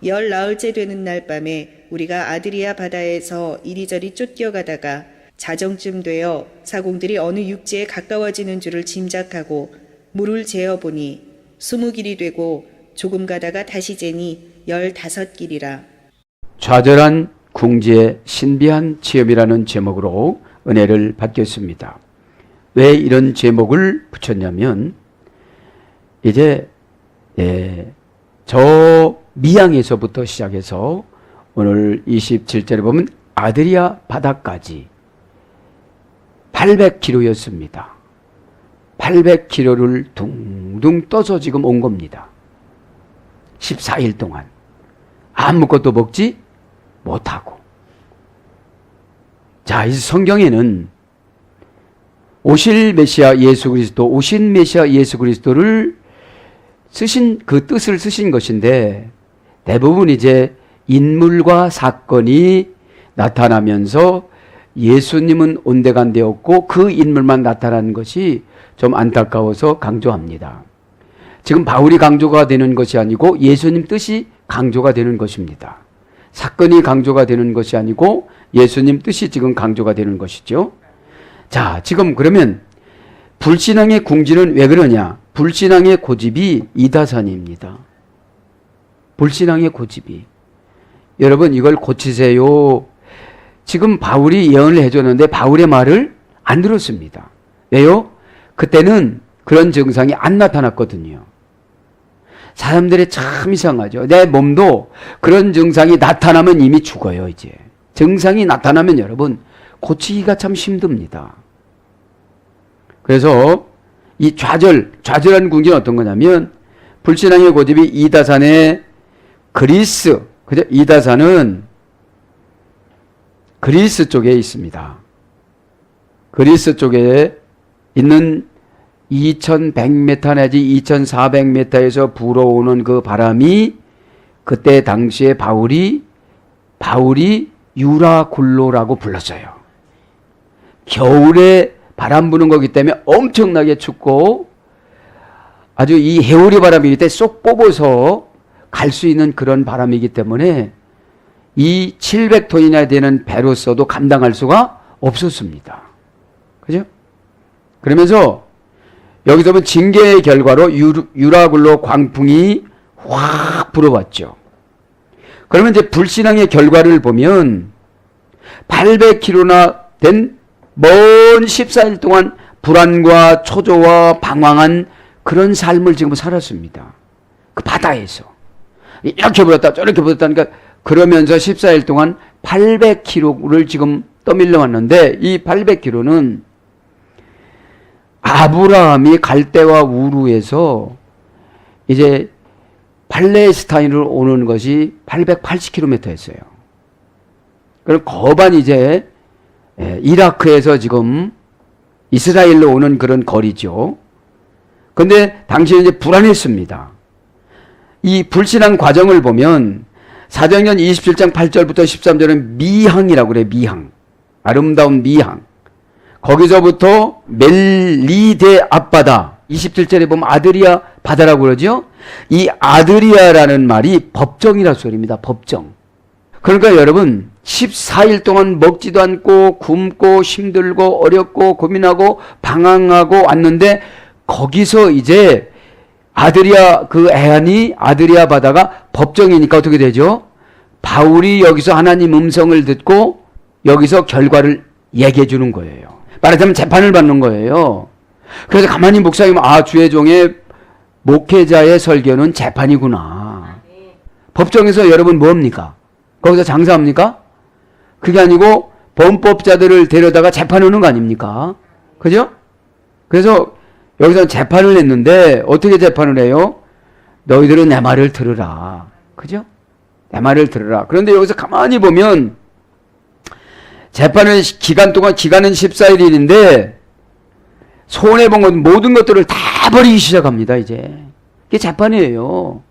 나흘째 되는 날 밤에 우리가 아드리아 바다에서 이리저리 쫓겨가다가 자정쯤 되어 사공들이 어느 육지에 가까워지는 줄을 짐작하고 물을 재어보니 20길이 되고 조금 가다가 다시 재니 15길이라. 좌절한 궁지의 신비한 체험이라는 제목으로 은혜를 받겠습니다. 왜 이런 제목을 붙였냐면 이제 저 미항에서부터 시작해서 오늘 27절에 보면 아드리아 바다까지 800km였습니다. 800km를 둥둥 떠서 지금 온 겁니다. 14일 동안 아무것도 먹지 못하고. 자, 이 성경에는 오실 메시아 예수 그리스도, 오신 메시아 예수 그리스도를 쓰신 그 뜻을 쓰신 것인데 대부분 이제 인물과 사건이 나타나면서 예수님은 온데간데 없고 그 인물만 나타나는 것이 좀 안타까워서 강조합니다. 지금 바울이 강조가 되는 것이 아니고 예수님 뜻이 강조가 되는 것입니다. 사건이 강조가 되는 것이 아니고 예수님 뜻이 지금 강조가 되는 것이죠. 자, 지금 그러면 불신앙의 궁지는 왜 그러냐? 불신앙의 고집이 이다산입니다. 불신앙의 고집이. 여러분 이걸 고치세요. 지금 바울이 예언을 해줬는데 바울의 말을 안 들었습니다. 왜요? 그때는 그런 증상이 안 나타났거든요. 사람들이 참 이상하죠. 내 몸도 그런 증상이 나타나면 이미 죽어요. 이제 증상이 나타나면 여러분 고치기가 참 힘듭니다. 그래서 이 좌절한 궁지는 어떤 거냐면 불신앙의 고집이 이다산의 그리스, 그죠? 이다산은 그리스 쪽에 있습니다. 그리스 쪽에 있는 2100m 내지 2400m에서 불어오는 그 바람이 그때 당시에 바울이 유라굴로라고 불렀어요. 겨울에 바람 부는 거기 때문에 엄청나게 춥고 아주 이 해오리 바람이기 때문에 쏙 뽑아서 갈 수 있는 그런 바람이기 때문에 이 700톤이나 되는 배로서도 감당할 수가 없었습니다. 그죠? 그러면서 여기서 보면 징계의 결과로 유라굴로 광풍이 확 불어왔죠. 그러면 이제 불신앙의 결과를 보면 800km나 된 먼 14일 동안 불안과 초조와 방황한 그런 삶을 지금 살았습니다. 그 바다에서. 이렇게 불었다 저렇게 불었다니까 그러면서 14일 동안 800km를 지금 떠밀려 왔는데 이 800km는 아브라함이 갈대와 우르에서 이제 팔레스타인으로 오는 것이 880km였어요. 그럼 거반 이제 이라크에서 지금 이스라엘로 오는 그런 거리죠. 근데 당시에 이제 불안했습니다. 이 불신앙 과정을 보면 사도행전 27장 8절부터 13절은 미항이라고 그래요. 미항. 아름다운 미항. 거기서부터 멜리데 앞바다 27절에 보면 아드리아 바다라고 그러죠. 이 아드리아라는 말이 법정이라 소리입니다. 법정. 그러니까 여러분 14일 동안 먹지도 않고 굶고 힘들고 어렵고 고민하고 방황하고 왔는데 거기서 이제 아드리아 그 해안이 아드리아 바다가 법정이니까 어떻게 되죠? 바울이 여기서 하나님 음성을 듣고 여기서 결과를 얘기해 주는 거예요. 말하자면 재판을 받는 거예요. 그래서 가만히 묵상하면 주의 종의 목회자의 설교는 재판이구나. 법정에서 여러분 뭡니까? 거기서 장사합니까? 그게 아니고 범법자들을 데려다가 재판하는 거 아닙니까? 그죠? 그래서 여기서 재판을 했는데 어떻게 재판을 해요? 너희들은 내 말을 들으라. 그죠? 내 말을 들으라. 그런데 여기서 가만히 보면 재판은 기간은 14일인데 손해본 것 모든 것들을 다 버리기 시작합니다. 이제 이게 재판이에요.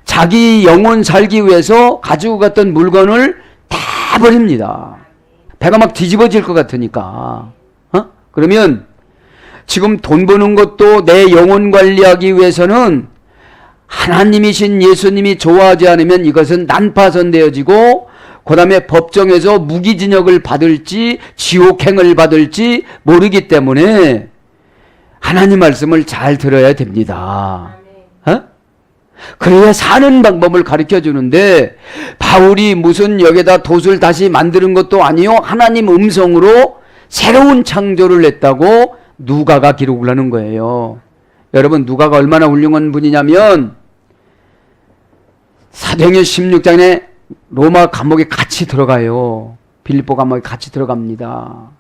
자기 영혼 살기 위해서 가지고 갔던 물건을 다 버립니다. 배가 막 뒤집어질 것 같으니까. 그러면 지금 돈 버는 것도 내 영혼 관리하기 위해서는 하나님이신 예수님이 좋아하지 않으면 이것은 난파선되어지고 그 다음에 법정에서 무기징역을 받을지 지옥행을 받을지 모르기 때문에 하나님 말씀을 잘 들어야 됩니다. 어? 그래야 사는 방법을 가르쳐 주는데 바울이 무슨 여기다 돛을 다시 만드는 것도 아니요, 하나님 음성으로 새로운 창조를 냈다고 누가가 기록을 하는 거예요. 여러분, 누가가 얼마나 훌륭한 분이냐면 사도행전 16장에 로마 감옥에 같이 들어가요. 빌립보 감옥에 같이 들어갑니다.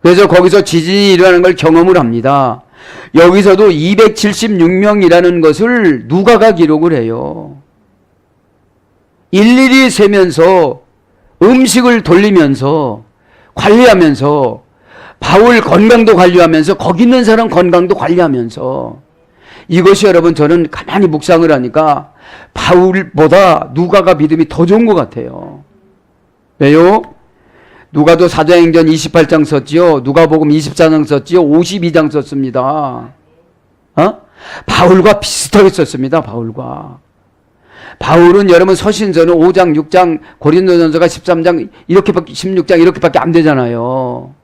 그래서 거기서 지진이 일어나는 걸 경험을 합니다. 여기서도 276명이라는 것을 누가가 기록을 해요. 일일이 세면서 음식을 돌리면서 관리하면서 바울 건강도 관리하면서 거기 있는 사람 건강도 관리하면서 이것이 여러분 저는 가만히 묵상을 하니까 바울보다 누가가 믿음이 더 좋은 것 같아요. 왜요? 누가도 사도행전 28장 썼지요. 누가복음 24장 썼지요. 52장 썼습니다. 바울과 비슷하게 썼습니다. 바울은 여러분 서신서는 5장, 6장, 고린도전서가 13장, 이렇게밖에 16장 이렇게밖에 안 되잖아요.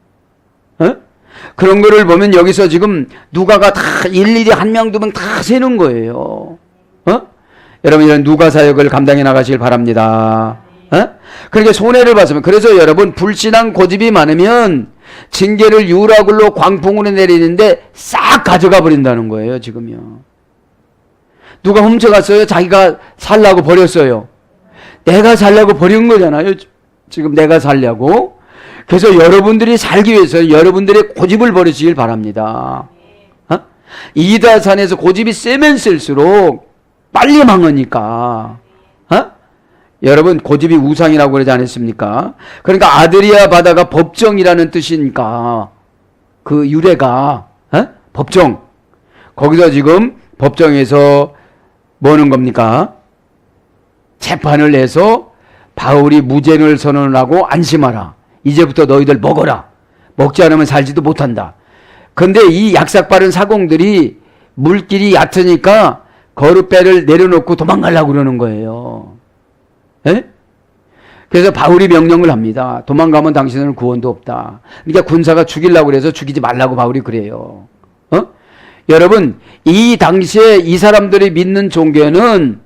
그런 거를 보면 여기서 지금 누가가 다 일일이 한 명, 두 명 다 세는 거예요. 여러분 이런 누가 사역을 감당해 나가시길 바랍니다. 그러니까 손해를 봤으면, 그래서 여러분 불신앙 고집이 많으면 징계를 유라굴로 광풍으로 내리는데 싹 가져가 버린다는 거예요. 지금요. 누가 훔쳐갔어요? 자기가 살라고 버렸어요. 내가 살려고 버린 거잖아요. 지금 내가 살려고. 그래서 여러분들이 살기 위해서 여러분들의 고집을 버리시길 바랍니다. 이다산에서 고집이 세면 쓸수록 빨리 망하니까. 여러분 고집이 우상이라고 그러지 않았습니까? 그러니까 아드리아 바다가 법정이라는 뜻이니까 그 유래가 법정. 거기서 지금 법정에서 뭐 하는 겁니까? 재판을 해서 바울이 무죄를 선언하고 안심하라. 이제부터 너희들 먹어라. 먹지 않으면 살지도 못한다. 근데 이 약삭 빠른 사공들이 물길이 얕으니까 거룻배를 내려놓고 도망가려고 그러는 거예요. 에? 그래서 바울이 명령을 합니다. 도망가면 당신은 구원도 없다. 그러니까 군사가 죽이려고 그래서 죽이지 말라고 바울이 그래요. 여러분, 이 당시에 이 사람들이 믿는 종교는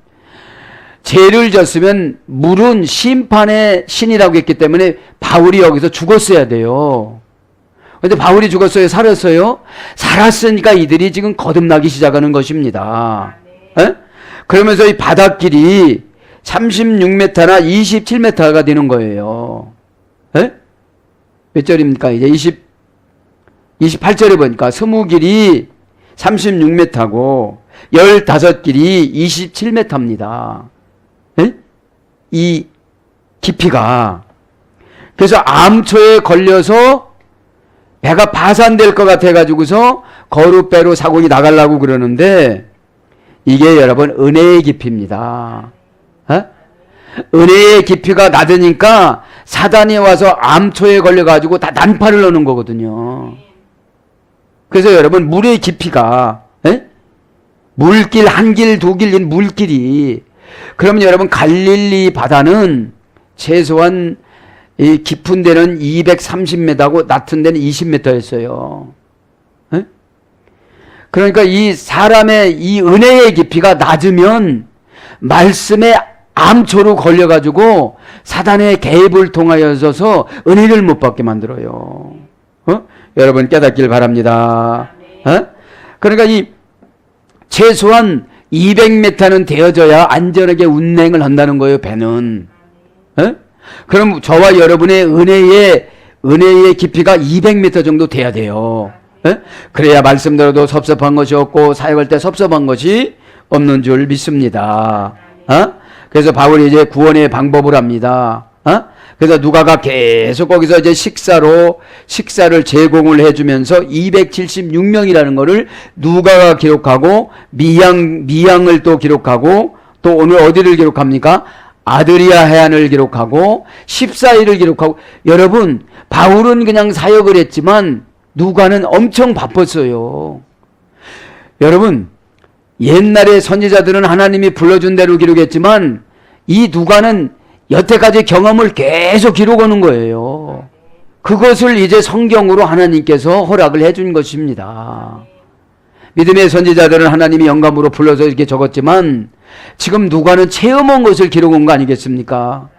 죄를 졌으면 물은 심판의 신이라고 했기 때문에 바울이 여기서 죽었어야 돼요. 근데 바울이 죽었어요? 살았어요? 살았으니까 이들이 지금 거듭나기 시작하는 것입니다. 그러면서 이 바닷길이 36m나 27m가 되는 거예요. 몇 절입니까? 이제 28절에 보니까 스무길이 36m고 15길이 27m입니다. 이 깊이가. 그래서 암초에 걸려서 배가 파산될 것 같아가지고서 거룻배로 사공이 나가려고 그러는데 이게 여러분 은혜의 깊이입니다. 은혜의 깊이가 낮으니까 사단이 와서 암초에 걸려가지고 다 난파를 넣는 거거든요. 그래서 여러분 물의 깊이가 물길 한 길, 두 길, 물길이, 그러면 여러분 갈릴리 바다는 최소한 이 깊은 데는 230m고 낮은 데는 20m였어요. 그러니까 이 사람의 이 은혜의 깊이가 낮으면 말씀의 암초로 걸려가지고 사단의 개입을 통하여서 은혜를 못 받게 만들어요. 여러분 깨닫길 바랍니다. 그러니까 이 최소한 200m는 되어져야 안전하게 운행을 한다는 거예요, 배는. 그럼 저와 여러분의 은혜의 깊이가 200m 정도 돼야 돼요. 그래야 말씀 들어도 섭섭한 것이 없고 사역할 때 섭섭한 것이 없는 줄 믿습니다. 그래서 바울이 이제 구원의 방법을 합니다. 그래서 누가가 계속 거기서 이제 식사를 제공을 해주면서 276명이라는 거를 누가가 기록하고 미양을 또 기록하고 또 오늘 어디를 기록합니까? 아드리아 해안을 기록하고 14일을 기록하고. 여러분 바울은 그냥 사역을 했지만 누가는 엄청 바빴어요. 여러분, 옛날에 선지자들은 하나님이 불러준 대로 기록했지만 이 누가는 여태까지 경험을 계속 기록하는 거예요. 그것을 이제 성경으로 하나님께서 허락을 해준 것입니다. 믿음의 선지자들은 하나님이 영감으로 불러서 이렇게 적었지만 지금 누가는 체험한 것을 기록한 거 아니겠습니까?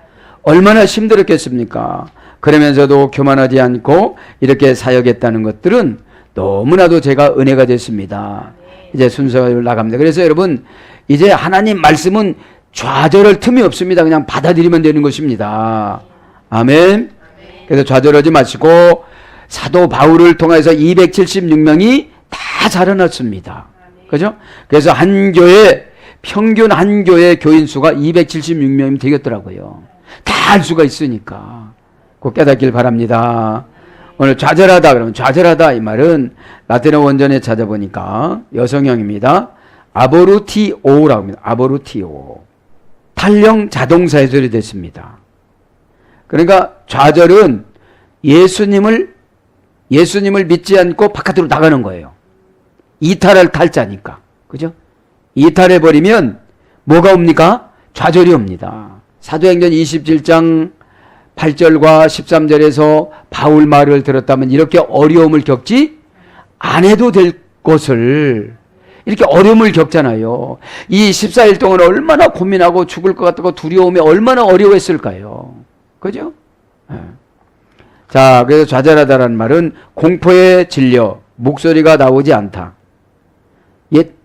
얼마나 힘들었겠습니까? 그러면서도 교만하지 않고 이렇게 사역했다는 것들은 너무나도 제가 은혜가 됐습니다. 이제 순서를 나갑니다. 그래서 여러분, 이제 하나님 말씀은 좌절할 틈이 없습니다. 그냥 받아들이면 되는 것입니다. 아멘. 그래서 좌절하지 마시고 사도 바울을 통해서 276명이 다 자라났습니다. 그죠? 그래서 한 교회, 평균 한 교회 교인 수가 276명이 되겠더라고요. 다 알 수가 있으니까. 꼭 깨닫길 바랍니다. 오늘 좌절하다 그러면 좌절하다 이 말은 라틴어 원전에 찾아보니까 여성형입니다. 아보루티오라고 합니다. 아보루티오. 탈령 자동사 해설이 됐습니다. 그러니까 좌절은 예수님을 믿지 않고 바깥으로 나가는 거예요. 이탈할 탈자니까. 그죠? 이탈해버리면 뭐가 옵니까? 좌절이 옵니다. 사도행전 27장 8절과 13절에서 바울 말을 들었다면 이렇게 어려움을 겪지 안 해도 될 것을 이렇게 어려움을 겪잖아요. 이 14일 동안 얼마나 고민하고 죽을 것 같고 두려움에 얼마나 어려웠을까요? 그죠? 자, 그래서 좌절하다라는 말은 공포에 질려 목소리가 나오지 않다.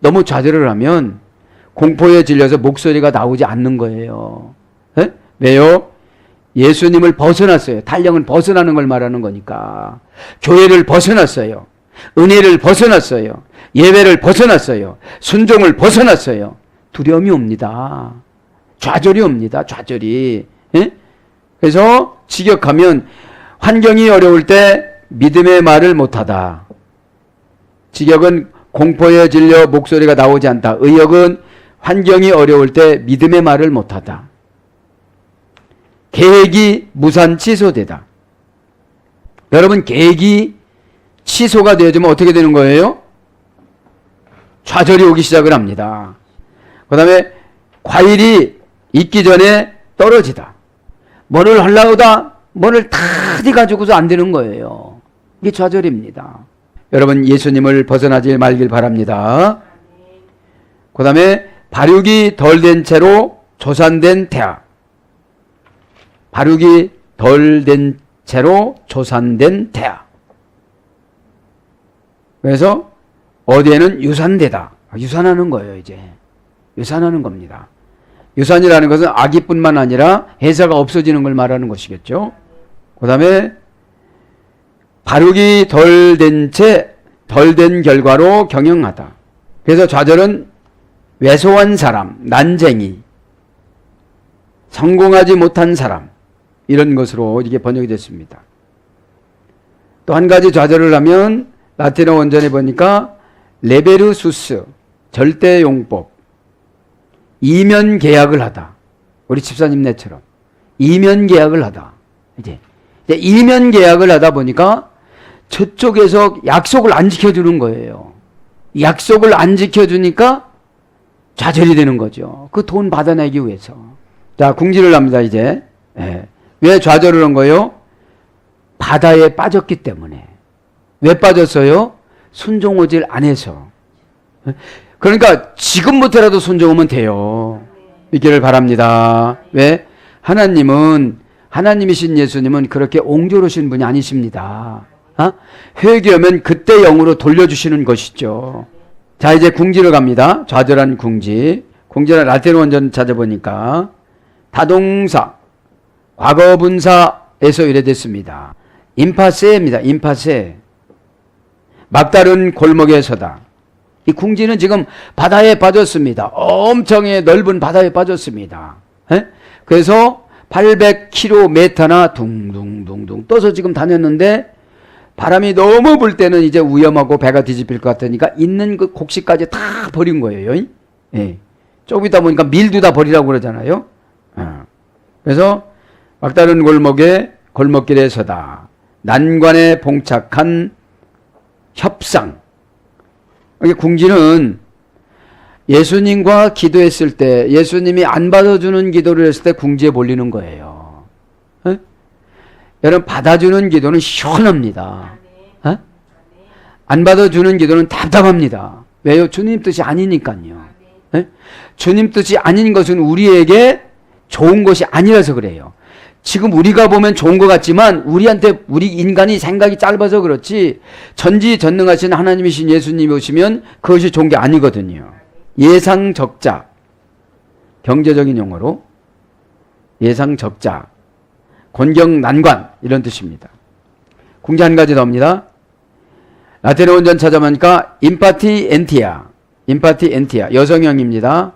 너무 좌절을 하면 공포에 질려서 목소리가 나오지 않는 거예요. 에? 왜요? 예수님을 벗어났어요. 탈령은 벗어나는 걸 말하는 거니까. 교회를 벗어났어요. 은혜를 벗어났어요. 예배를 벗어났어요. 순종을 벗어났어요. 두려움이 옵니다. 좌절이 옵니다. 좌절이. 에? 그래서 직역하면 환경이 어려울 때 믿음의 말을 못하다. 직역은 공포에 질려 목소리가 나오지 않다. 의역은 환경이 어려울 때 믿음의 말을 못하다. 계획이 무산 취소되다. 여러분, 계획이 취소가 되어지면 어떻게 되는 거예요? 좌절이 오기 시작을 합니다. 그 다음에 과일이 익기 전에 떨어지다. 뭐를 하려고다 뭐를 다 가지고서 안 되는 거예요. 이게 좌절입니다. 여러분, 예수님을 벗어나지 말길 바랍니다. 그 다음에 발육이 덜 된 채로 조산된 태아. 발육이 덜 된 채로 조산된 태아. 그래서 어디에는 유산되다. 유산하는 거예요, 이제. 유산하는 겁니다. 유산이라는 것은 아기뿐만 아니라 해사가 없어지는 걸 말하는 것이겠죠. 그 다음에 발육이 덜 된 채, 덜 된 결과로 경영하다. 그래서 좌절은 왜소한 사람, 난쟁이, 성공하지 못한 사람, 이런 것으로 이게 번역이 됐습니다. 또 한 가지 좌절을 하면 라틴어 원전에 보니까 레베르수스, 절대용법, 이면 계약을 하다. 우리 집사님네처럼 이면 계약을 하다. 이제 이면 계약을 하다 보니까 저쪽에서 약속을 안 지켜주는 거예요. 약속을 안 지켜주니까 좌절이 되는 거죠. 그 돈 받아내기 위해서. 자, 궁지를 합니다, 이제. 왜 좌절을 한 거예요? 바다에 빠졌기 때문에. 왜 빠졌어요? 순종하지 안 해서. 그러니까 지금부터라도 순종하면 돼요. 믿기를 바랍니다. 왜? 하나님이신 예수님은 그렇게 옹졸하신 분이 아니십니다. 회개하면 그때 영으로 돌려주시는 것이죠. 자, 이제 궁지로 갑니다. 좌절한 궁지. 궁지는 라틴어 원전 찾아보니까 다동사, 과거분사에서 유래됐습니다. 임파세입니다. 임파세. 막다른 골목에 서다. 이 궁지는 지금 바다에 빠졌습니다. 엄청의 넓은 바다에 빠졌습니다. 그래서 800km나 둥둥둥둥 떠서 지금 다녔는데 바람이 너무 불 때는 이제 위험하고 배가 뒤집힐 것 같으니까 있는 그 곡식까지 다 버린 거예요. 조금 있다 보니까 밀도 다 버리라고 그러잖아요. 그래서 막다른 골목길에 서다. 난관에 봉착한 협상. 이게 궁지는 예수님과 기도했을 때 예수님이 안 받아주는 기도를 했을 때 궁지에 몰리는 거예요. 에? 여러분 받아주는 기도는 시원합니다. 에? 안 받아주는 기도는 답답합니다. 왜요? 주님 뜻이 아니니까요. 에? 주님 뜻이 아닌 것은 우리에게 좋은 것이 아니라서 그래요. 지금 우리가 보면 좋은 것 같지만 우리 인간이 생각이 짧아서 그렇지 전지전능하신 하나님이신 예수님이 오시면 그것이 좋은 게 아니거든요. 예상적자, 경제적인 용어로 예상적자, 곤경난관 이런 뜻입니다. 궁지 한 가지 더 합니다. 라틴어 원전 찾아보니까 임파티엔티아 여성형입니다.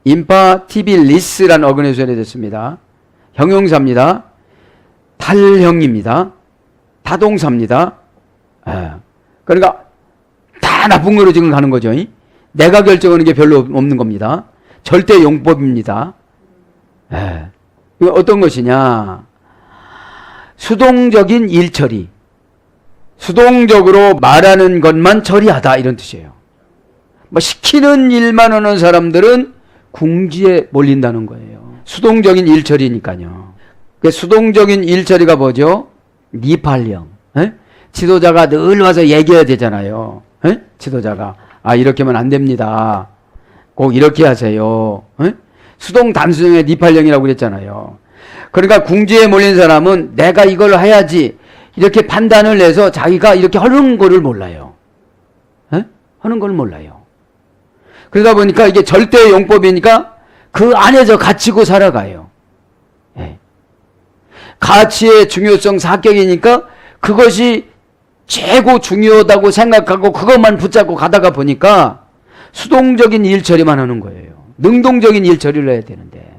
임파티빌리스라는 어근에서 해됐습니다. 형용사입니다. 탈형입니다. 타동사입니다. 그러니까 다 나쁜 거로 지금 가는 거죠. 내가 결정하는 게 별로 없는 겁니다. 절대 용법입니다. 이거 어떤 것이냐? 수동적인 일처리. 수동적으로 말하는 것만 처리하다 이런 뜻이에요. 뭐 시키는 일만 하는 사람들은 궁지에 몰린다는 거예요. 수동적인 일처리니까요. 그 수동적인 일처리가 뭐죠? 니팔령. 지도자가 늘 와서 얘기해야 되잖아요. 지도자가 이렇게 하면 안 됩니다. 꼭 이렇게 하세요. 수동 단수형의 니팔령이라고 그랬잖아요. 그러니까 궁지에 몰린 사람은 내가 이걸 해야지 이렇게 판단을 해서 자기가 이렇게 하는 거를 몰라요. 하는 걸 몰라요. 그러다 보니까 이게 절대 용법이니까 그 안에서 갇히고 살아가요. 가치의 중요성 사격이니까 그것이 최고 중요하다고 생각하고 그것만 붙잡고 가다가 보니까 수동적인 일 처리만 하는 거예요. 능동적인 일 처리를 해야 되는데.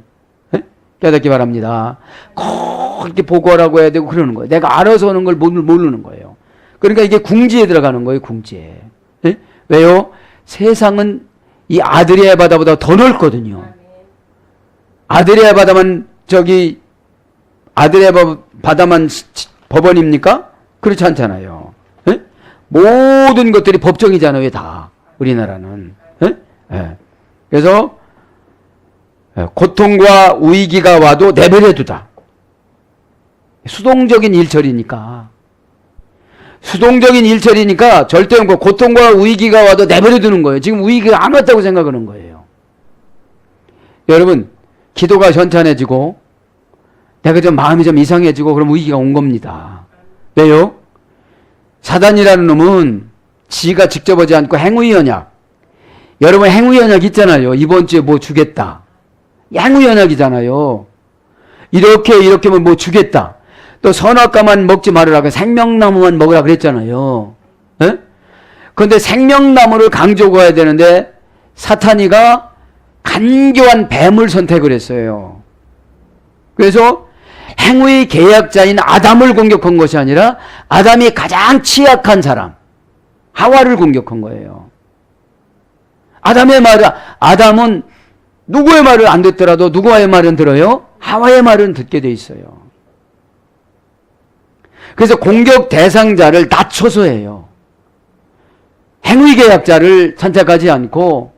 깨닫기 바랍니다. 꼭 이렇게 보고하라고 해야 되고 그러는 거예요. 내가 알아서 하는 걸 모르는 거예요. 그러니까 이게 궁지에 들어가는 거예요. 궁지에. 왜요? 세상은 이 아드리아 바다보다 더 넓거든요. 아드리아 바다만 법원입니까? 그렇지 않잖아요. 모든 것들이 법정이잖아요. 다 우리나라는. 그래서 고통과 위기가 와도 내버려두다. 수동적인 일처리니까 절대 없고 고통과 위기가 와도 내버려두는 거예요. 지금 위기가 안 왔다고 생각하는 거예요. 여러분 기도가 현찬해지고 내가 좀 마음이 좀 이상해지고 그럼 위기가 온 겁니다. 왜요? 사단이라는 놈은 지가 직접 하지 않고 행위언약. 여러분 행위언약 있잖아요. 이번 주에 뭐 주겠다. 행위언약이잖아요. 이렇게 하면 뭐 주겠다. 또 선악과만 먹지 말으라고 생명나무만 먹으라 그랬잖아요. 그런데 생명나무를 강조가 해야 되는데 사탄이가 간교한 뱀을 선택을 했어요. 그래서 행위 계약자인 아담을 공격한 것이 아니라 아담이 가장 취약한 사람 하와를 공격한 거예요. 아담은 누구의 말을 안 듣더라도 누구의 말은 들어요? 하와의 말은 듣게 돼 있어요. 그래서 공격 대상자를 낮춰서 해요. 행위 계약자를 선택하지 않고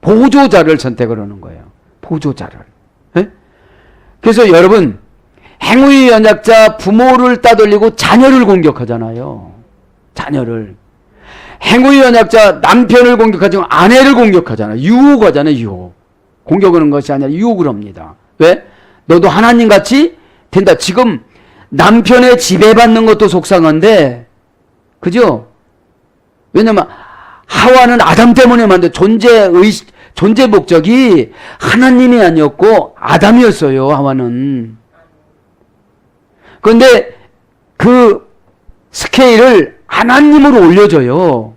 보조자를 선택을 하는 거예요. 보조자를. 그래서 여러분 행위 연약자 부모를 따돌리고 자녀를 공격하잖아요. 자녀를. 행위 연약자 남편을 공격하지 아내를 공격하잖아요. 유혹하잖아요. 유혹. 공격하는 것이 아니라 유혹을 합니다. 왜? 너도 하나님같이 된다. 지금 남편의 지배받는 것도 속상한데 그죠? 왜냐면 하와는 아담 때문에 만든 존재 목적이 하나님이 아니었고 아담이었어요. 하와는. 그런데 그 스케일을 하나님으로 올려줘요.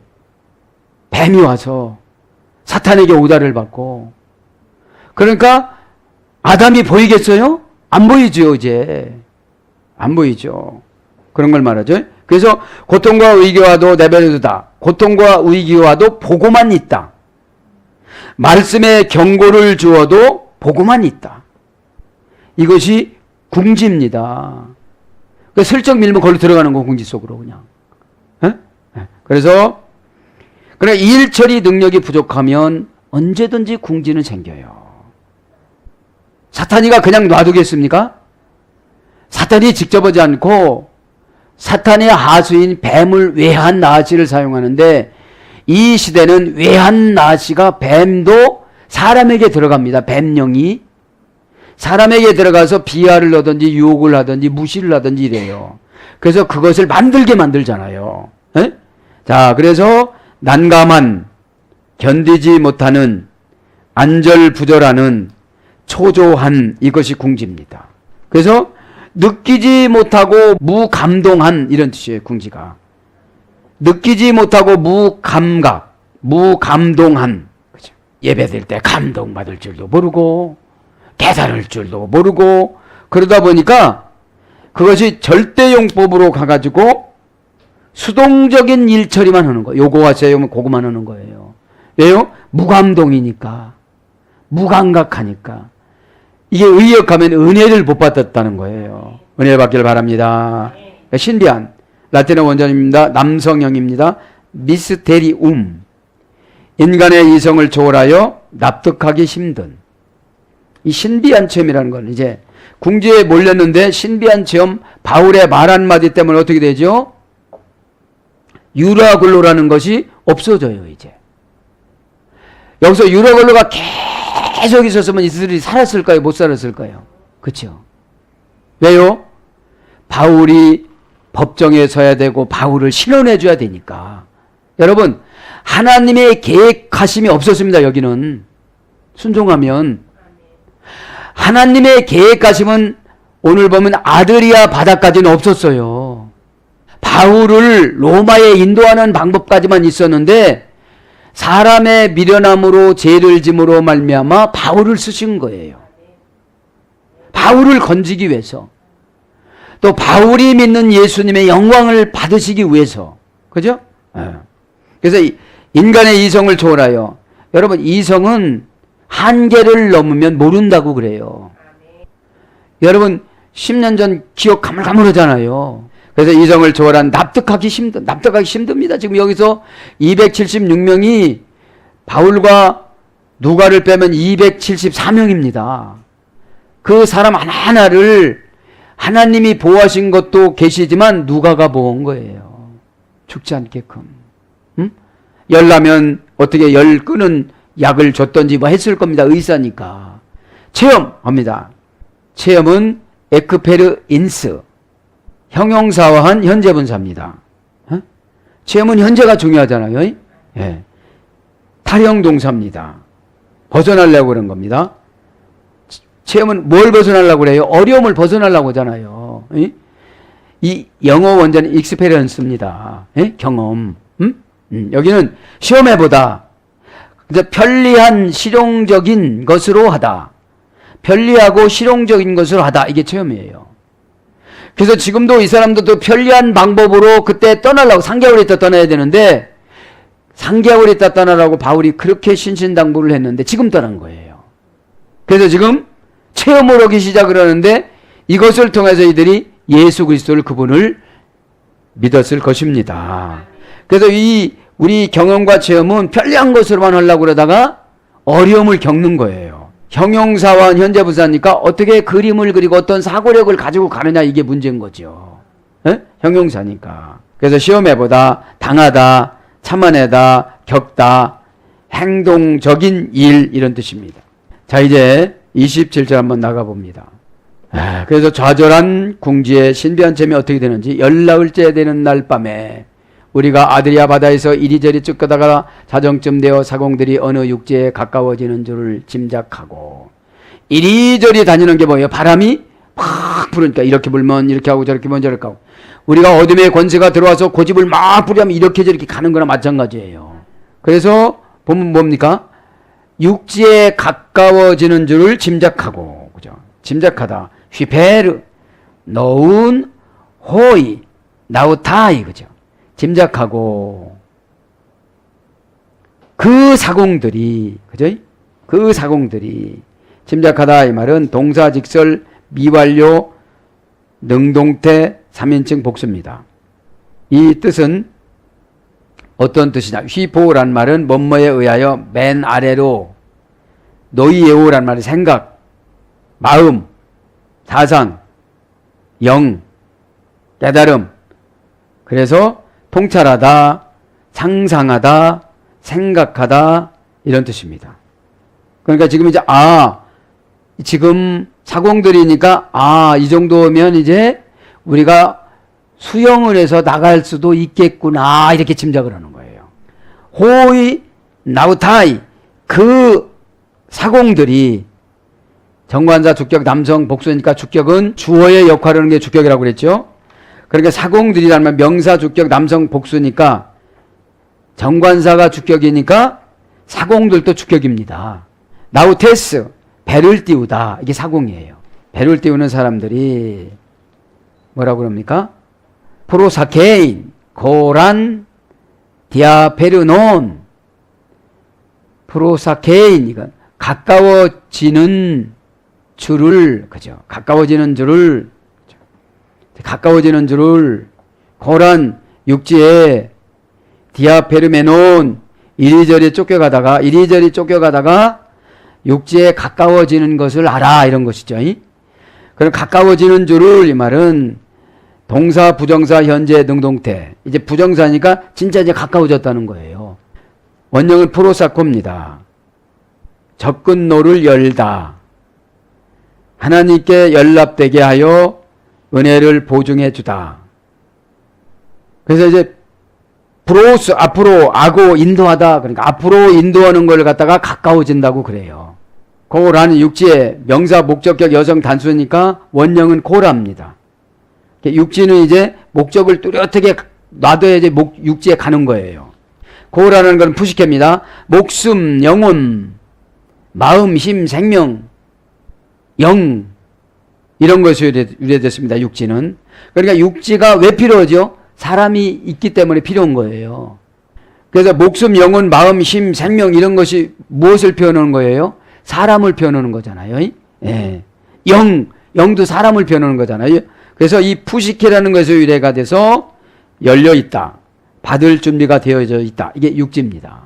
뱀이 와서 사탄에게 오다를 받고. 그러니까 아담이 보이겠어요? 안 보이죠. 이제 안 보이죠. 그런 걸 말하죠. 그래서 고통과 위기와도 내버려두다. 고통과 위기와도 보고만 있다. 말씀에 경고를 주어도 보고만 있다. 이것이 궁지입니다. 슬쩍 밀면 걸로 들어가는 거 궁지 속으로 그냥. 그래서 그러나 일 처리 능력이 부족하면 언제든지 궁지는 생겨요. 사탄이가 그냥 놔두겠습니까? 사탄이 직접 오지 않고 사탄의 하수인 뱀을 외한 나시를 사용하는데, 이 시대는 외한 나시가 뱀도 사람에게 들어갑니다. 뱀령이 사람에게 들어가서 비하를 하든지 유혹을 하든지 무시를 하든지 이래요. 그래서 그것을 만들잖아요. 에? 자, 그래서 난감한, 견디지 못하는, 안절부절하는, 초조한, 이것이 궁지입니다. 그래서 느끼지 못하고 무감동한, 이런 뜻이에요. 궁지가 느끼지 못하고 무감각, 무감동한. 그죠? 예배드릴 때 감동받을 줄도 모르고 깨달을 줄도 모르고, 그러다 보니까 그것이 절대용법으로 가가지고 수동적인 일 처리만 하는 거예요. 요거 하세요 하면 그거만 하는 거예요. 왜요? 무감동이니까, 무감각하니까. 이게 의역하면 은혜를 못 받았다는 거예요. 은혜 받기를 바랍니다. 신비한, 라틴어 원전입니다. 남성형입니다. 미스테리움. 인간의 이성을 초월하여 납득하기 힘든, 이 신비한 체험이라는 건, 이제 궁지에 몰렸는데 신비한 체험, 바울의 말 한마디 때문에 어떻게 되죠? 유라글로라는 것이 없어져요. 이제 여기서 유라글로가 계속 있었으면 이들이 살았을까요? 못 살았을까요? 그렇죠? 왜요? 바울이 법정에 서야 되고 바울을 신원해 줘야 되니까. 여러분, 하나님의 계획하심이 없었습니다. 여기는 순종하면. 하나님의 계획하심은 오늘 보면 아드리아 바다까지는 없었어요. 바울을 로마에 인도하는 방법까지만 있었는데, 사람의 미련함으로 죄를 짐으로 말미암아 바울을 쓰신 거예요. 바울을 건지기 위해서, 또 바울이 믿는 예수님의 영광을 받으시기 위해서. 그죠? 그래서 인간의 이성을 초월하여, 여러분, 이성은 한계를 넘으면 모른다고 그래요. 여러분, 10년 전 기억 가물가물하잖아요. 그래서 이성을 초월한 납득하기 힘듭니다. 지금 여기서 276명이 바울과 누가를 빼면 274명입니다. 그 사람 하나하나를 하나님이 보호하신 것도 계시지만 누가가 보호한 거예요. 죽지 않게끔. 열 나면 어떻게 열 끄는 약을 줬던지 뭐 했을 겁니다. 의사니까. 체험합니다. 체험은 에크페르 인스, 형용사화한 현재분사입니다. 체험은 현재가 중요하잖아요. 예. 타령동사입니다. 벗어나려고 그런 겁니다. 체험은 뭘 벗어나려고 그래요? 어려움을 벗어나려고 하잖아요. 이 영어 원자는 익스페리언스입니다. 경험. 여기는 시험해보다, 편리한 실용적인 것으로 하다. 편리하고 실용적인 것으로 하다. 이게 체험이에요. 그래서 지금도 이 사람들도 편리한 방법으로 그때 떠나려고, 3개월 있다 떠나야 되는데 3개월 있다 떠나라고 바울이 그렇게 신신당부를 했는데 지금 떠난 거예요. 그래서 지금 체험을 하기 시작을 하는데, 이것을 통해서 이들이 예수 그리스도를, 그분을 믿었을 것입니다. 그래서 우리 경험과 체험은 편리한 것으로만 하려고 그러다가 어려움을 겪는 거예요. 형용사와 현재분사니까 어떻게 그림을 그리고 어떤 사고력을 가지고 가느냐, 이게 문제인 거죠. 에? 형용사니까. 그래서 시험해보다, 당하다, 참아내다, 겪다, 행동적인 일, 이런 뜻입니다. 자, 이제 27절 한번 나가봅니다. 그래서 좌절한 궁지의 신비한 체험이 어떻게 되는지, 열나흘째 되는 날 밤에 우리가 아드리아 바다에서 이리저리 쭉 가다가 자정쯤 되어 사공들이 어느 육지에 가까워지는 줄을 짐작하고, 이리저리 다니는 게 뭐예요? 바람이 팍 부르니까 이렇게 불면 이렇게 하고 저렇게 불면 저렇게 하고, 우리가 어둠의 권세가 들어와서 고집을 막 부리면 이렇게 저렇게 가는 거나 마찬가지예요. 그래서 보면 뭡니까? 육지에 가까워지는 줄을 짐작하고, 그죠? 짐작하다. 휘페르, 노운, 호이, 나우타이, 그죠? 짐작하고, 그 사공들이, 그죠? 그 사공들이, 짐작하다, 이 말은 동사직설, 미완료, 능동태, 3인칭 복수입니다. 이 뜻은 어떤 뜻이냐? 휘보란 말은 뭐뭐에 의하여 맨 아래로 노이에오란 말은 생각, 마음, 사상, 영, 깨달음. 그래서 통찰하다, 상상하다, 생각하다 이런 뜻입니다. 그러니까 지금 이제 지금 사공들이니까 이 정도면 이제 우리가 수영을 해서 나갈 수도 있겠구나 이렇게 짐작을 하는 거예요. 호이 나우타이 그 사공들이 정관사 주격 남성 복수니까 주격은 주어의 역할을 하는 게 주격이라고 그랬죠. 그러니까 사공들이라는 말 명사 주격 남성 복수니까 정관사가 주격이니까 사공들도 주격입니다. 나우테스 배를 띄우다 이게 사공이에요. 배를 띄우는 사람들이 뭐라고 그럽니까? 프로사케인 고란 디아페르논 프로사케인 이건 가까워지는 줄을 그죠? 가까워지는 줄을 고란 육지에 디아페르메논 이리저리 쫓겨가다가 육지에 가까워지는 것을 알아 이런 것이죠. 그럼 가까워지는 줄을 이 말은 동사, 부정사, 현재, 능동태. 이제 부정사니까 진짜 이제 가까워졌다는 거예요. 원형은 프로사코입니다. 접근로를 열다. 하나님께 연락되게 하여 은혜를 보증해 주다. 그래서 이제 프로스 앞으로 아고 인도하다. 그러니까 앞으로 인도하는 걸 갖다가 가까워진다고 그래요. 고라는 육지에 명사 목적격 여성 단수니까 원형은 고라입니다. 육지는 이제 목적을 뚜렷하게 놔둬야 이제 육지에 가는 거예요. 고라는 건 푸시케입니다. 목숨, 영혼, 마음, 힘, 생명, 영 이런 것이 유래됐습니다. 육지는. 그러니까 육지가 왜 필요하죠? 사람이 있기 때문에 필요한 거예요. 그래서 목숨, 영혼, 마음, 힘, 생명 이런 것이 무엇을 표현하는 거예요? 사람을 표현하는 거잖아요. 예. 영도 사람을 표현하는 거잖아요. 그래서 이 푸시케라는 것에서 유래가 돼서 열려 있다. 받을 준비가 되어져 있다. 이게 육지입니다.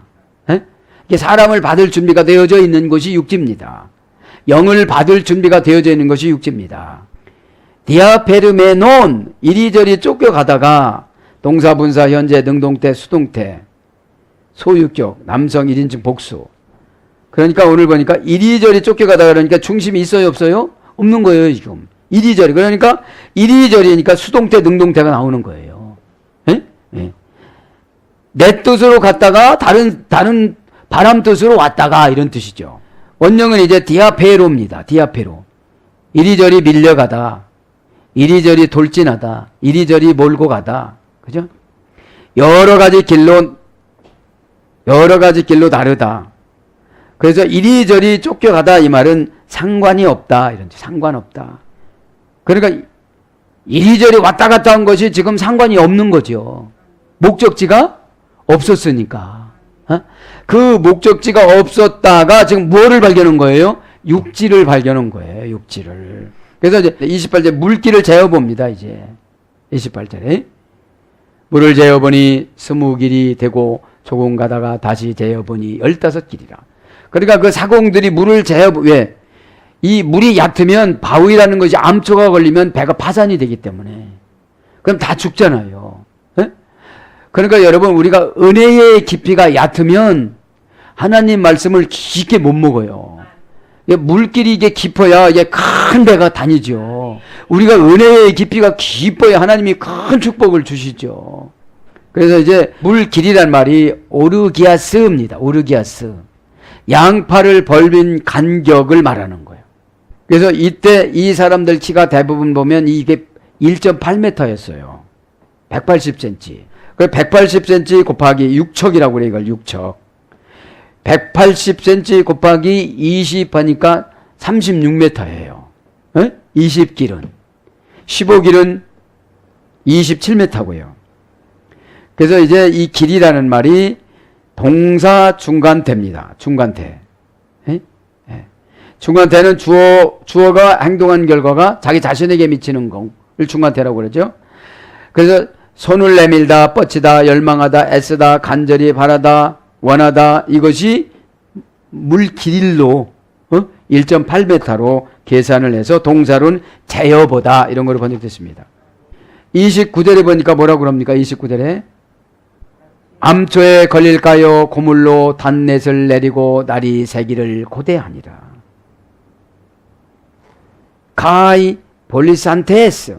예? 이게 사람을 받을 준비가 되어져 있는 것이 육지입니다. 영을 받을 준비가 되어져 있는 것이 육지입니다. 디아페르메논 이리저리 쫓겨가다가 동사, 분사, 현재, 능동태, 수동태, 소유격, 남성 1인칭 복수. 그러니까 오늘 보니까 이리저리 쫓겨가다가 그러니까 중심이 있어요 없어요? 없는 거예요 지금. 이리저리. 그러니까 이리저리니까 수동태, 능동태가 나오는 거예요. 예? 예. 내 뜻으로 갔다가 다른 바람 뜻으로 왔다가 이런 뜻이죠. 원형은 이제 디아페로입니다. 디아페로. 이리저리 밀려가다. 이리저리 돌진하다. 이리저리 몰고 가다. 그죠? 여러 가지 길로 다르다. 그래서 이리저리 쫓겨가다 이 말은 상관이 없다. 이런 뜻. 상관없다. 그러니까 이리저리 왔다 갔다 한 것이 지금 상관이 없는 거죠. 목적지가 없었으니까. 그 목적지가 없었다가 지금 뭐를 발견한 거예요? 육지를 발견한 거예요. 육지를. 그래서 이제 28절 물길을 재어봅니다. 이제 28절에 물을 재어보니 20길이 되고 조금 가다가 다시 재어보니 15길이라. 그러니까 그 사공들이 물을 왜? 이 물이 얕으면 바위라는 것이 암초가 걸리면 배가 파산이 되기 때문에 그럼 다 죽잖아요. 예? 그러니까 여러분 우리가 은혜의 깊이가 얕으면 하나님 말씀을 깊게 못 먹어요. 물길이 이게 깊어야 이게 큰 배가 다니죠. 우리가 은혜의 깊이가 깊어야 하나님이 큰 축복을 주시죠. 그래서 이제 물길이란 말이 오르기아스입니다. 오르기아스. 양팔을 벌린 간격을 말하는 거예요. 그래서 이때 이 사람들 키가 대부분 보면 이게 1.8m였어요. 180cm. 그 180cm 곱하기 6척이라고 그래요. 이걸 6척. 180cm 곱하기 20 하니까 36m예요. 20길은. 15길은 27m고요. 그래서 이제 이 길이라는 말이 동사 중간태입니다. 중간태. 중간태는 주어가 행동한 결과가 자기 자신에게 미치는 것을 중간태라고 그러죠. 그래서 손을 내밀다, 뻗치다, 열망하다, 애쓰다, 간절히 바라다, 원하다, 이것이 물 길이로 1.8m로 계산을 해서 동사로는 재어보다 이런 거로 번역됐습니다. 29절에 보니까 뭐라고 그럽니까? 29절에 암초에 걸릴까요? 고물로 단넷을 내리고 날이 새기를 고대하니라. 가이 볼리산테스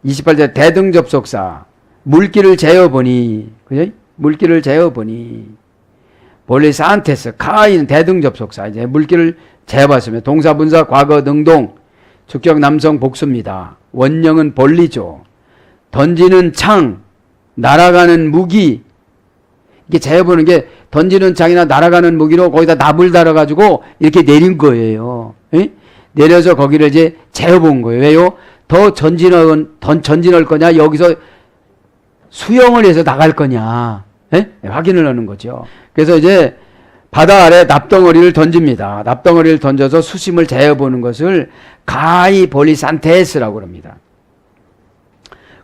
28절 대등접속사 물기를 재어보니, 그죠? 물기를 재어보니 볼리산테스 가이는 대등접속사, 이제 물기를 재봤으면 동사 분사 과거 능동 주격 남성 복수입니다. 원형은 볼리죠. 던지는 창, 날아가는 무기, 이게 재어보는 게 던지는 창이나 날아가는 무기로 거기다 납을 달아가지고 이렇게 내린 거예요. 에? 내려서 거기를 이제 재어본 거예요. 왜요? 더 전진할 거냐, 여기서 수영을 해서 나갈 거냐, 확인을 하는 거죠. 그래서 이제 바다 아래 납덩어리를 던집니다. 납덩어리를 던져서 수심을 재어보는 것을 가이 볼리산테스라고 합니다.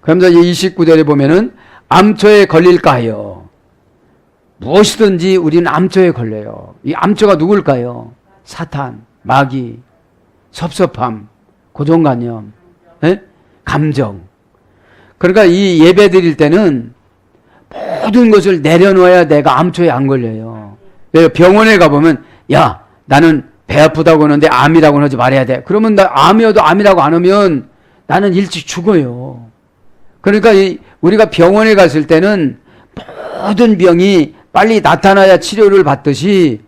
그러면서 29절에 보면은 암초에 걸릴까 하여, 무엇이든지 우리는 암초에 걸려요. 이 암초가 누굴까요? 사탄, 마귀, 섭섭함, 고정관념, 감정. 그러니까 이 예배 드릴 때는 모든 것을 내려놓아야 내가 암초에 안 걸려요. 병원에 가보면, 야, 나는 배 아프다고 하는데 암이라고는 하지 말아야 돼. 그러면 나 암이어도 암이라고 안 하면 나는 일찍 죽어요. 그러니까 우리가 병원에 갔을 때는 모든 병이 빨리 나타나야 치료를 받듯이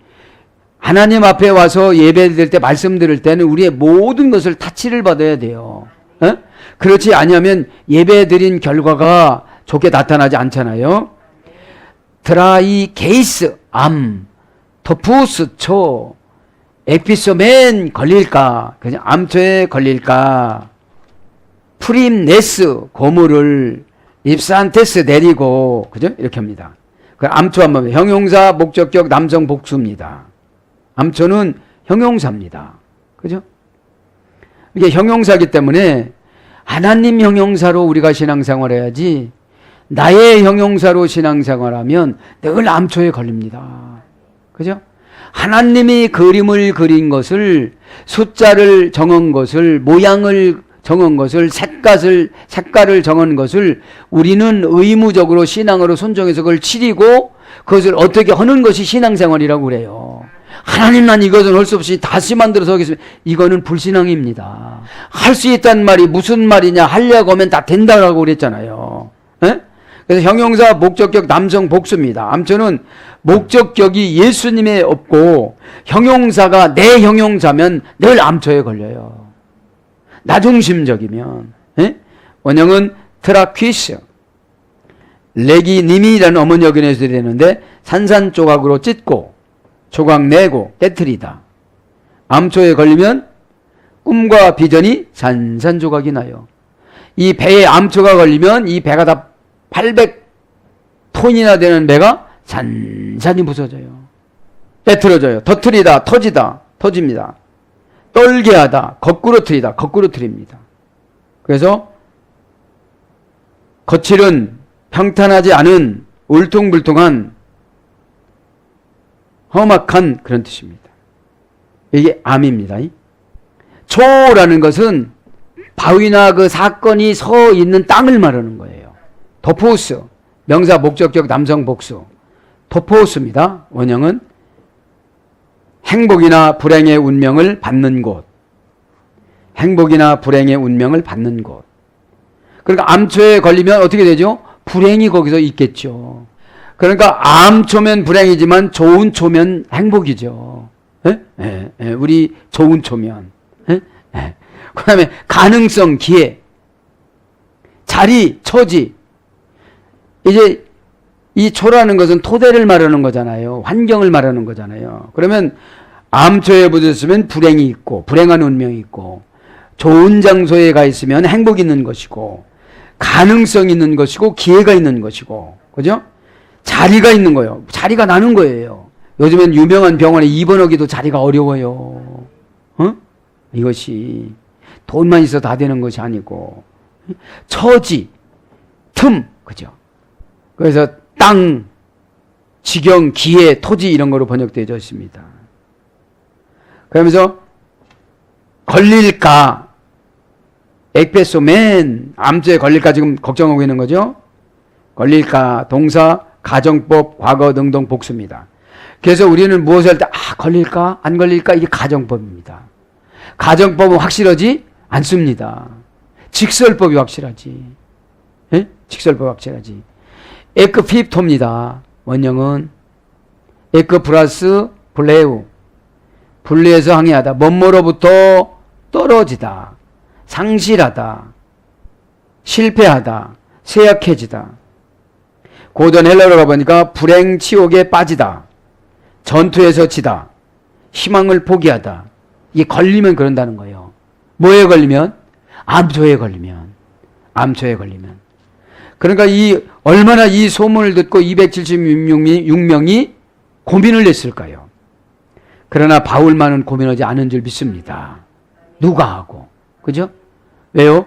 하나님 앞에 와서 예배 드릴 때 말씀 들을 때는 우리의 모든 것을 타치를 받아야 돼요. 그렇지 않으면 예배 드린 결과가 좋게 나타나지 않잖아요. 드라이 게이스 암, 토푸스 초, 에피소멘 걸릴까, 그냥 암초에 걸릴까, 프림네스 고물을 립산테스 내리고, 그죠? 이렇게 합니다. 그 암초 한번 형용사 목적격 남성 복수입니다. 암초는 형용사입니다. 그죠? 이게 형용사이기 때문에 하나님 형용사로 우리가 신앙생활 해야지, 나의 형용사로 신앙생활하면 늘 암초에 걸립니다. 그죠? 하나님이 그림을 그린 것을, 숫자를 정한 것을, 모양을 정한 것을, 색깔을 정한 것을 우리는 의무적으로 신앙으로 순종해서 그걸 치리고 그것을 어떻게 하는 것이 신앙생활이라고 그래요. 하나님, 난 이것은 할 수 없이 다시 만들어서 하겠습니다. 이거는 불신앙입니다. 할 수 있다는 말이 무슨 말이냐, 하려고 하면 다 된다라고 그랬잖아요. 에? 그래서 형용사 목적격 남성 복수입니다. 암초는 목적격이 예수님에 없고 형용사가 내 형용사면 늘 암초에 걸려요. 나중심적이면. 원형은 트라퀴스, 레기님이라는 어머니 어견에서 되는데 산산조각으로 찢고 조각 내고 깨트리다. 암초에 걸리면 꿈과 비전이 산산조각이 나요. 이 배에 암초가 걸리면 이 배가 다 800톤이나 되는 배가 산산이 부서져요. 깨트려져요. 터트리다, 터지다, 터집니다. 떨게 하다, 거꾸로 트리다, 거꾸로 트립니다. 그래서 거칠은 평탄하지 않은 울퉁불퉁한 험악한 그런 뜻입니다. 이게 암입니다. 초라는 것은 바위나 그 사건이 서 있는 땅을 말하는 거예요. 토포스, 명사 목적격 남성 복수. 토포스입니다. 원형은 행복이나 불행의 운명을 받는 곳. 행복이나 불행의 운명을 받는 곳. 그러니까 암초에 걸리면 어떻게 되죠? 불행이 거기서 있겠죠. 그러니까 암초면 불행이지만 좋은 초면 행복이죠. 우리 좋은 초면. 그 다음에 가능성, 기회, 자리, 처지. 이제 이 초라는 것은 토대를 말하는 거잖아요. 환경을 말하는 거잖아요. 그러면 암초에 붙었으면 불행이 있고, 불행한 운명이 있고, 좋은 장소에 가 있으면 행복이 있는 것이고, 가능성이 있는 것이고, 기회가 있는 것이고, 그죠? 자리가 있는 거예요. 자리가 나는 거예요. 요즘엔 유명한 병원에 입원하기도 자리가 어려워요. 이것이 돈만 있어 다 되는 것이 아니고, 처지, 틈, 그죠? 그래서 땅, 지경, 기회, 토지 이런 거로 번역되어 있습니다. 그러면서 걸릴까, 액배소 맨 암초에 걸릴까 지금 걱정하고 있는 거죠. 걸릴까, 동사, 가정법, 과거, 능동, 복수입니다. 그래서 우리는 무엇을 할 때 걸릴까, 안 걸릴까, 이게 가정법입니다. 가정법은 확실하지 않습니다. 직설법이 확실하지. 예? 직설법이 확실하지. 에크 핍토입니다. 원형은 에크 플러스 블레우, 분리해서 항해하다, 뭐뭐로부터 떨어지다, 상실하다, 실패하다, 쇠약해지다. 고전 헬라어로 가보니까 불행 치욕에 빠지다, 전투에서 지다, 희망을 포기하다. 이게 걸리면 그런다는 거예요. 뭐에 걸리면? 암초에 걸리면. 암초에 걸리면. 그러니까 얼마나 이 소문을 듣고 276명이 고민을 했을까요? 그러나 바울만은 고민하지 않은 줄 믿습니다. 누가 하고. 그죠? 왜요?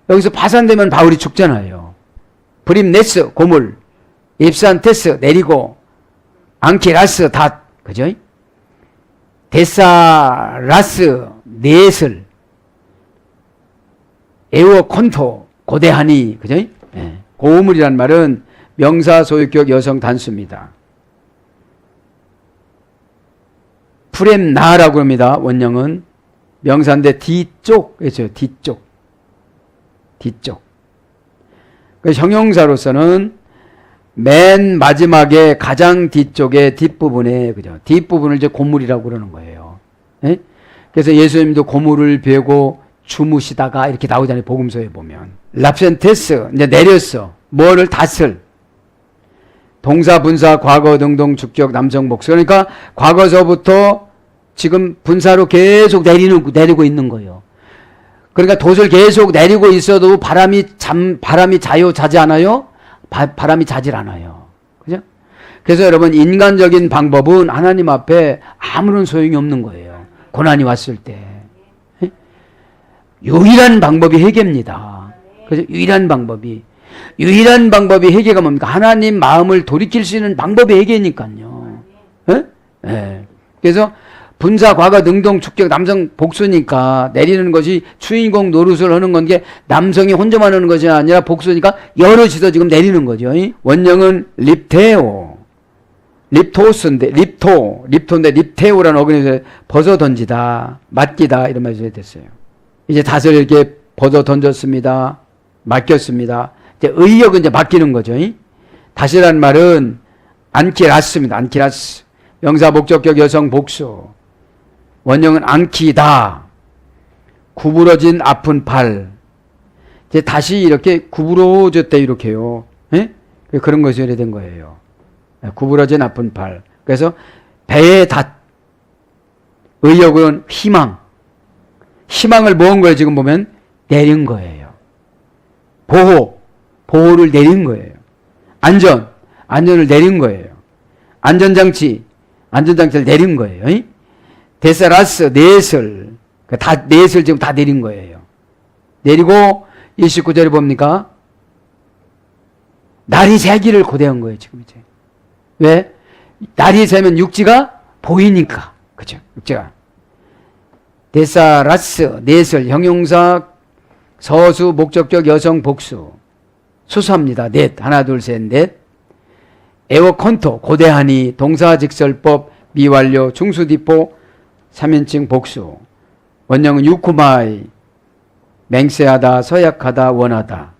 여기서 파산되면 바울이 죽잖아요. 브림네스, 고물, 입산테스, 내리고, 앙키라스, 닷, 그죠? 데사라스, 넷을, 에어 콘토, 고대하니, 그죠? 네. 고물이란 말은 명사 소유격 여성 단수입니다. 프렘나라고 합니다. 원형은 명사인데 뒤쪽, 그렇죠? 뒤쪽. 그래서 형용사로서는 맨 마지막에 가장 뒤쪽에 뒷부분에, 그죠? 뒷부분을 이제 고물이라고 그러는 거예요. 예? 그래서 예수님도 고물을 베고 주무시다가 이렇게 나오잖아요. 복음서에 보면. 랍센테스, 이제 내렸어. 뭐를 닷을. 동사, 분사, 과거, 능동, 주격, 남성, 복수. 그러니까 과거서부터 지금 분사로 계속 내리고 있는 거예요. 그러니까 돛을 계속 내리고 있어도 바람이 자지 않아요? 바람이 자질 않아요. 그죠? 그래서 여러분, 인간적인 방법은 하나님 앞에 아무런 소용이 없는 거예요. 고난이 왔을 때. 유일한 방법이 회개입니다. 그래서 유일한 방법이 회개가 뭡니까? 하나님 마음을 돌이킬 수 있는 방법이 회개니까요. 예? 예. 그래서 분사, 과거, 능동, 축격, 남성 복수니까 내리는 것이 주인공 노릇을 하는 건 게 남성이 혼자만 하는 것이 아니라 복수니까 여럿이서 지금 내리는 거죠. 원형은 립테오, 립토스인데, 립토인데 립테오라는 어근에서 벗어 던지다, 맡기다 이런 말이 됐어요. 이제 닷을 이렇게 벗어 던졌습니다. 맡겼습니다. 이제 의역은 이제 맡기는 거죠. 닷이라는 말은 안키라스입니다. 안키라스. 명사 목적격 여성 복수. 원형은 안키다. 구부러진 아픈 팔. 이제 다시 이렇게 구부러졌대, 이렇게요. 예? 그런 것이 이래 된 거예요. 구부러진 아픈 팔. 그래서 배의 닷. 의역은 희망. 희망을 모은 거예요. 지금 보면 내린 거예요. 보호를 내린 거예요. 안전을 내린 거예요. 안전장치를 내린 거예요. 데사라스, 넷을 지금 다 내린 거예요. 내리고 29절에 봅니까? 날이 새기를 고대한 거예요, 지금 이제. 왜? 날이 새면 육지가 보이니까. 그죠? 육지가. 데사라스, 넷을, 형용사, 서수, 목적격, 여성, 복수. 수사입니다. 넷. 하나, 둘, 셋, 넷. 에어컨토, 고대하니, 동사직설법, 미완료, 중수디포, 3인칭 복수. 원형은 유쿠마이, 맹세하다, 서약하다, 원하다,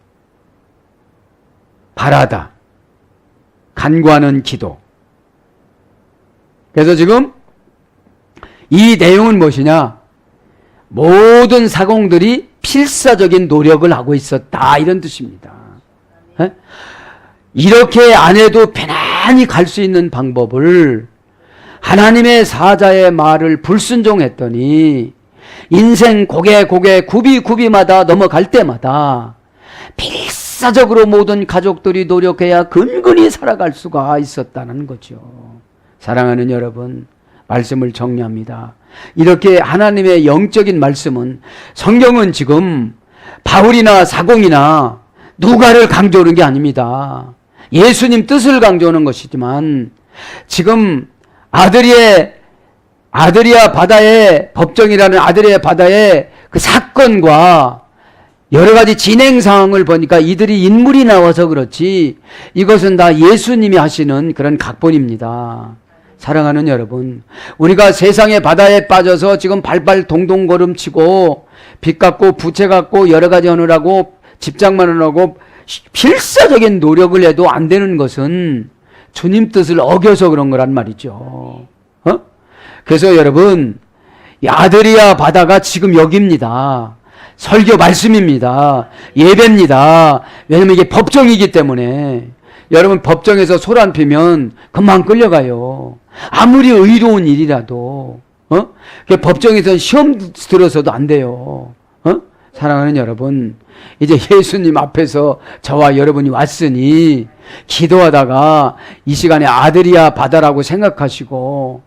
바라다, 간구하는 기도. 그래서 지금 이 내용은 무엇이냐? 모든 사공들이 필사적인 노력을 하고 있었다, 이런 뜻입니다. 에? 이렇게 안 해도 편안히 갈 수 있는 방법을 하나님의 사자의 말을 불순종했더니 인생 고개 굽이마다 넘어갈 때마다 필사적으로 모든 가족들이 노력해야 근근히 살아갈 수가 있었다는 거죠. 사랑하는 여러분, 말씀을 정리합니다. 이렇게 하나님의 영적인 말씀은, 성경은 지금 바울이나 사공이나 누가를 강조하는 게 아닙니다. 예수님 뜻을 강조하는 것이지만 지금 아드리아 바다의 법정이라는 아드리아 바다의 그 사건과 여러 가지 진행 상황을 보니까 이들이 인물이 나와서 그렇지 이것은 다 예수님이 하시는 그런 각본입니다. 사랑하는 여러분, 우리가 세상의 바다에 빠져서 지금 발발 동동 걸음치고 빚 갚고 부채 갚고 여러 가지 하느라고 집장만 하고 필사적인 노력을 해도 안 되는 것은 주님 뜻을 어겨서 그런 거란 말이죠. 그래서 여러분, 이 아드리아 바다가 지금 여기입니다. 설교 말씀입니다. 예배입니다. 왜냐면 이게 법정이기 때문에. 여러분, 법정에서 소란 피면 금방 끌려가요. 아무리 의로운 일이라도 법정에서는 시험 들어서도 안 돼요. 사랑하는 여러분, 이제 예수님 앞에서 저와 여러분이 왔으니 기도하다가 이 시간에 아드리아 바다라고 생각하시고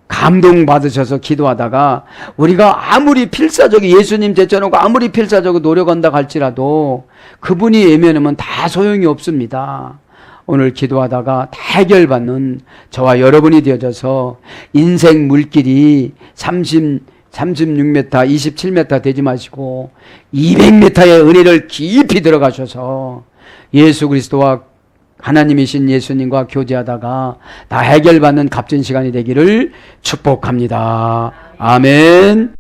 감동받으셔서 기도하다가 우리가 아무리 필사적인 예수님 제쳐놓고 아무리 필사적으로 노력한다 할지라도 그분이 외면하면 다 소용이 없습니다. 오늘 기도하다가 다 해결받는 저와 여러분이 되어져서 인생 물길이 36m, 27m 되지 마시고 200m의 은혜를 깊이 들어가셔서 예수 그리스도와 하나님이신 예수님과 교제하다가 다 해결받는 값진 시간이 되기를 축복합니다. 아멘.